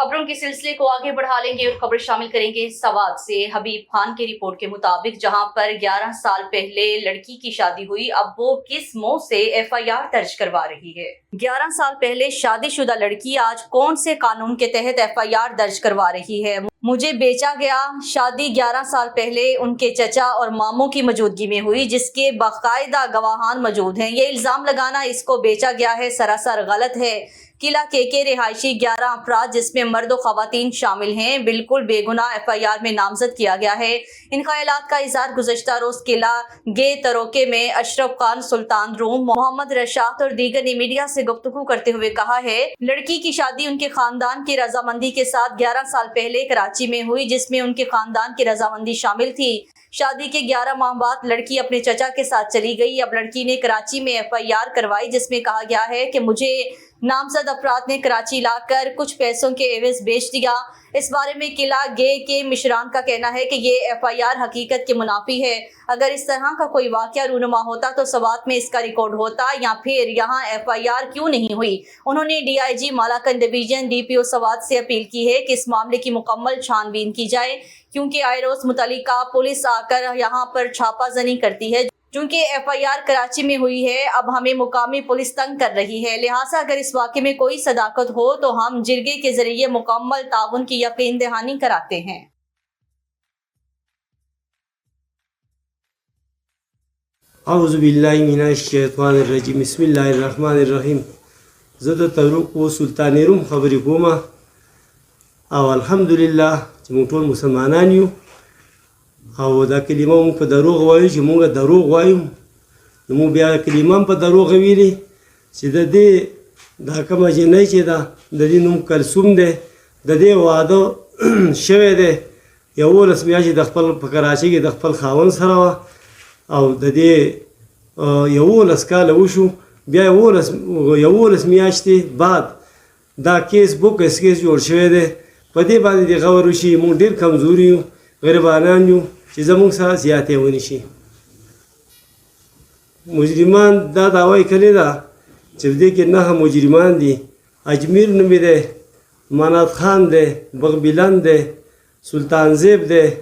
खबरों के सिलसिले को आगे बढ़ा लेंगे और खबर शामिल करेंगे सवाद से। हबीब खान की रिपोर्ट के मुताबिक जहां पर 11 साल पहले लड़की की शादी हुई, अब वो किस मोह से FIR दर्ज करवा रही है। 11 साल पहले शादीशुदा लड़की आज कौन से कानून के तहत FIR दर्ज करवा रही है। मुझे बेचा गया, शादी 11 साल पहले उनके चचा और मामों की मौजूदगी में हुई, जिसके बाकायदा गवाहान मौजूद हैं। ये इल्जाम लगाना इसको बेचा गया है सरासर गलत है। किला के रिहायशी 11 अफराद जिसमें मर्द और खवातीन शामिल हैं, बिल्कुल बेगुनाह FIR में नामजद किया गया है। इन ख्यालात का इजहार गुज़श्ता रोज किला गे तरोके में अशरफ खान, सुल्तान रूम, मोहम्मद रशाद और दीगर ने मीडिया से गुफ्तगू करते हुए कहा है, लड़की की शादी उनके खानदान की रजामंदी के साथ 11 साल पहले कराची में हुई, जिसमें उनके खानदान की रजामंदी शामिल थी। शादी के 11 माह बाद लड़की अपने चचा के साथ चली गई। अब लड़की ने कराची में FIR करवाई, जिसमें कहा गया है कि मुझे नामजद अफराद ने कराची लाकर कुछ पैसों के एवज बेच दिया। इस बारे में किला गे के मिशरान का कहना है कि ये FIR हकीकत के मुनाफी है। अगर इस तरह का कोई वाकया रूनुमा होता तो सवात में इसका रिकॉर्ड होता, या फिर यहाँ FIR क्यों नहीं हुई। उन्होंने DIG मालाकन डिवीजन DPO सवात से अपील की है कि इस मामले की मुकम्मल छानबीन की जाए, क्योंकि आए रोज मुतल्लिका पुलिस आकर यहाँ पर छापा जनी करती है। चूँकि FIR कराची में हुई है, अब हमें मुकामी पुलिस तंग कर रही है, लिहाजा अगर इस वाक़े में कोई सदाकत हो तो हम जिरगे के जरिए मुकम्मल ताउन की यकीन दहानी कराते हैं। औज़ु बिल्लाहि मिनश शैतानिर रजीम, बिस्मिल्लाहिर रहमानिर रहीम। ज़द तरुक व सुल्तान रूम खबरी कोमा او الحمدلله چې موږ ټول مسلمانان یو او دا کلمه موږ په دروغ وایو چې موږ دروغ وایو، نو موږ بیا کلمه په دروغ ویلي چې د دې دا کومه جنۍ چې ده د دې نوم کلثوم دی، د دې واده شوی دی 11 میاشتې د خپل په کراچۍ کې د خپل خاوند سره وه او د دې 11 کاله وشو، بیا 11 میاشتې بعد دا کیس بوک کیس جوړ شوی دی. په دې باندې د غور وشي موږ ډېر کمزوري یو، غریبانان یو چې زموږ سره زیاتې ونی شي. مجرمان دا دعوی کړې ده چې دې کې 9 مجرمان دي. اجمیر نومې دی، منات خان دی، بغبیلن دی، سلطان زیب دی.